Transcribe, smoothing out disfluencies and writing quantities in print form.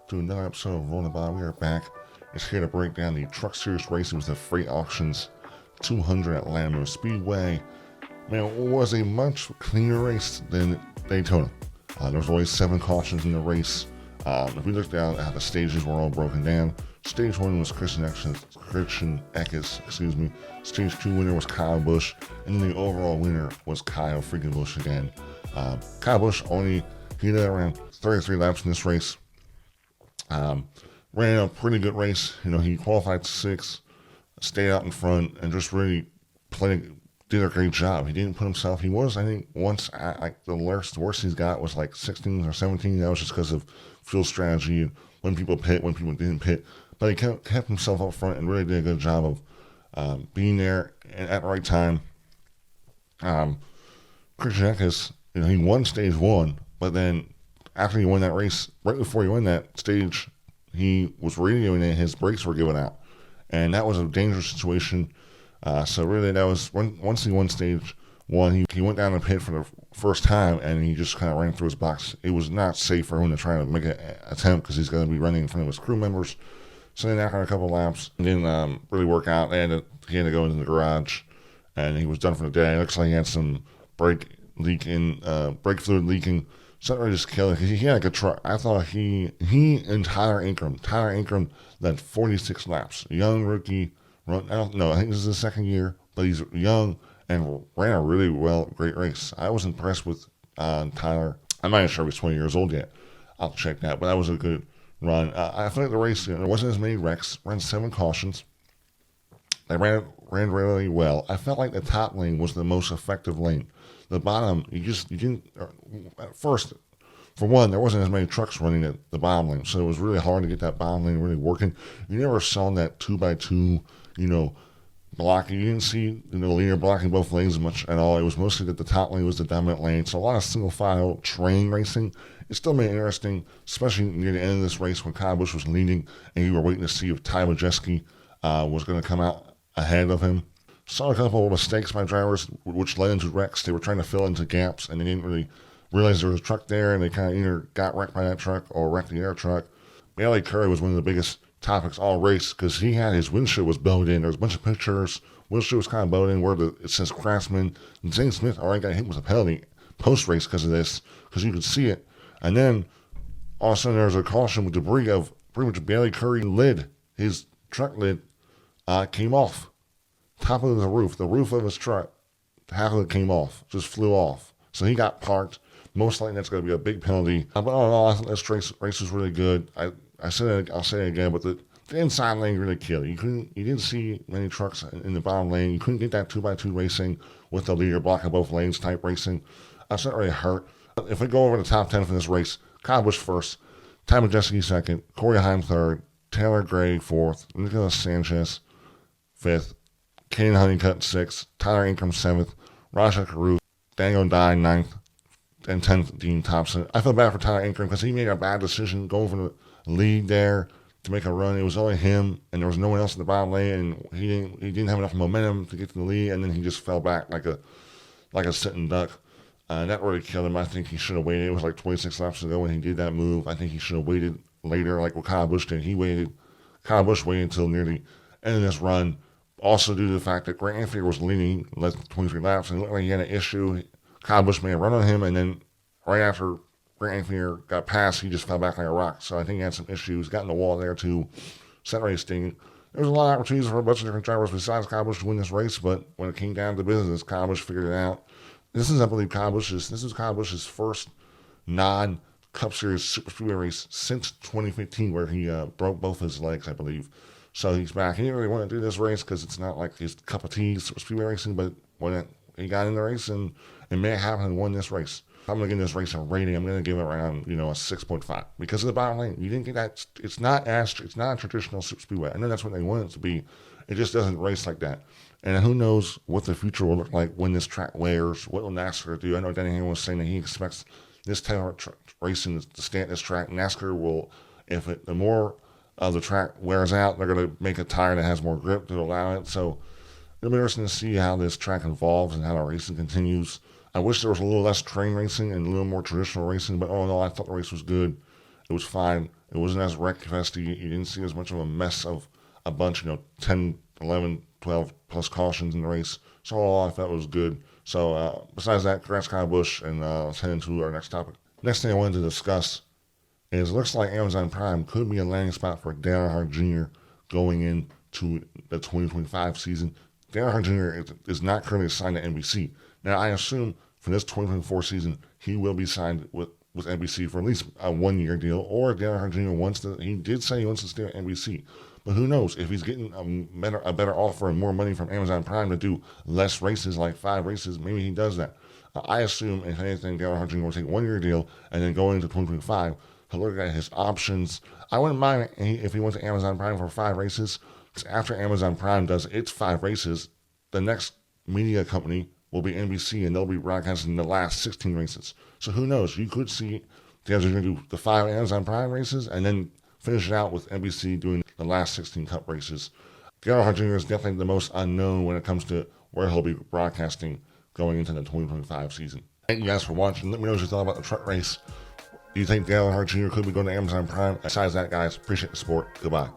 to another episode of Rolling By. We are back. It's here to break down the Truck Series racing with the Freight Auctions 200 at Atlanta Speedway. Man, it was a much cleaner race than Daytona. There was only 7 cautions in the race. If we looked down at how the stages were all broken down, Stage 1 was Christian Eckes. Stage 2 winner was Kyle Busch, and then the overall winner was Kyle freaking Busch again. Kyle Busch he did around 33 laps in this race. Ran a pretty good race. He qualified 6th, stayed out in front, and just really did a great job. He didn't put himself. He was, I think, once the worst he's got was like 16 or 17. That was just because of fuel strategy and when people pit, when people didn't pit. But he kept himself up front and really did a good job of being there at the right time. Christian Eckes, he won stage 1, but then after he won that race, right before he won that stage, he was radioing that his brakes were giving out. And that was a dangerous situation. So really, that was once he won stage 1, he went down the pit for the first time, and he just kind of ran through his box. It was not safe for him to try to make an attempt because he's going to be running in front of his crew members. So then after a couple of laps, it didn't really work out. He had to go into the garage, and he was done for the day. It looks like he had some brake fluid leaking. So that really just killed it because he had a good truck. I thought he and Tyler Ingram led 46 laps. Young rookie. I don't know. I think this is his second year, but he's young and ran a really great race. I was impressed with Tyler. I'm not even sure if he's 20 years old yet. I'll check that, but that was a good run. I feel like the race, there wasn't as many wrecks. Ran 7 cautions. They ran really well. I felt like the top lane was the most effective lane. The bottom, you didn't. First, for one, there wasn't as many trucks running at the bottom lane, so it was really hard to get that bottom lane really working. You never saw that 2x2, blocking. You didn't see the leader blocking both lanes much at all. It was mostly that the top lane was the dominant lane. So a lot of single file train racing. It still made it interesting, especially near the end of this race when Kyle Busch was leading and you were waiting to see if Ty Majeski was going to come out ahead of him. Saw a couple of mistakes by drivers, which led into wrecks. They were trying to fill into gaps, and they didn't really realize there was a truck there, and they kind of either got wrecked by that truck or wrecked the air truck. Bailey Curry was one of the biggest topics all race because he had his windshield was bowed in. There was a bunch of pictures. Windshield was kind of bowed in where it says Craftsman. And Zane Smith already got hit with a penalty post-race because of this, because you could see it. And then all of a sudden there was a caution with debris of pretty much Bailey Curry lid. His truck lid came off. Top of the roof of his truck, half of it came off, just flew off. So he got parked. Most likely that's going to be a big penalty. But all in all, I think this race was really good. I'll say it again, but the inside lane really killed. You didn't see many trucks in the bottom lane. You couldn't get that 2x2 racing with the leader blocking both lanes type racing. That's not really hurt. If we go over the top 10 for this race, Kyle Busch first, Ty Majeski second, Corey Heim third, Taylor Gray fourth, Nicholas Sanchez fifth, Caden Honeycutt 6th, Tyler Ingram 7th, Raja Caruth, Daniel Dye 9th, and 10th Dean Thompson. I feel bad for Tyler Ingram because he made a bad decision going for the lead there to make a run. It was only him, and there was no one else in the bottom lane, and he didn't have enough momentum to get to the lead, and then he just fell back like a sitting duck. That really killed him. I think he should have waited. It was like 26 laps ago when he did that move. I think he should have waited later, like what Kyle Busch did. Kyle Busch waited until near the end of this run. Also due to the fact that Grant Enfield was leading less than 23 laps and it looked like he had an issue. Kyle Busch made a run on him, and then right after Grant Enfield got past, he just fell back like a rock. So I think he had some issues. Got in the wall there too. Set race stinging. There was a lot of opportunities for a bunch of different drivers besides Kyle Busch to win this race, but when it came down to business, Kyle Busch figured it out. This is Kyle Busch's first non-Cup Series Super Speedway race since 2015, where he broke both his legs, I believe. So he's back. He didn't really want to do this race because it's not like his cup of tea, Super Speedway racing, but when he got in the race and it made it happen and won this race. If I'm going to give this race a rating, I'm going to give it around, a 6.5 because of the bottom lane. You didn't get that. It's not a traditional Super Speedway. I know that's what they want it to be. It just doesn't race like that. And who knows what the future will look like when this track wears. What will NASCAR do? I know Danny Hamlin was saying that he expects this type of racing to stay at this track. NASCAR will, the more of the track wears out, they're going to make a tire that has more grip to allow it. So it'll be interesting to see how this track evolves and how the racing continues. I wish there was a little less train racing and a little more traditional racing, but all in all, I thought the race was good. It was fine. It wasn't as wreck-festy. You didn't see as much of a mess of a bunch, 10, 11, 12 plus cautions in the race. So all I thought was good. So besides that, congrats Kyle Busch, and let's head into our next topic. Next thing I wanted to discuss is it looks like Amazon Prime could be a landing spot for Dale Earnhardt Jr. going into the 2025 season. Dale Earnhardt Jr. is not currently signed to NBC. Now, I assume for this 2024 season, he will be signed with NBC for at least a 1-year deal, or Dale Earnhardt Jr. he did say he wants to stay at NBC. But who knows? If he's getting a better offer and more money from Amazon Prime to do less races, like 5 races, maybe he does that. I assume, if anything, Dale Earnhardt Jr. will take a 1-year deal, and then going into 2025, he'll look at his options. I wouldn't mind if he went to Amazon Prime for 5 races, because after Amazon Prime does its 5 races, the next media company will be NBC, and they'll be broadcasting the last 16 races. So who knows? You could see Dale Jr. do the 5 Amazon Prime races, and then finish it out with NBC doing the last 16 Cup races. Dale Earnhardt Jr. is definitely the most unknown when it comes to where he'll be broadcasting going into the 2025 season. Thank you guys for watching. Let me know what you thought about the truck race. Do you think Dale Earnhardt Jr. could be going to Amazon Prime? Besides that, guys, appreciate the support. Goodbye.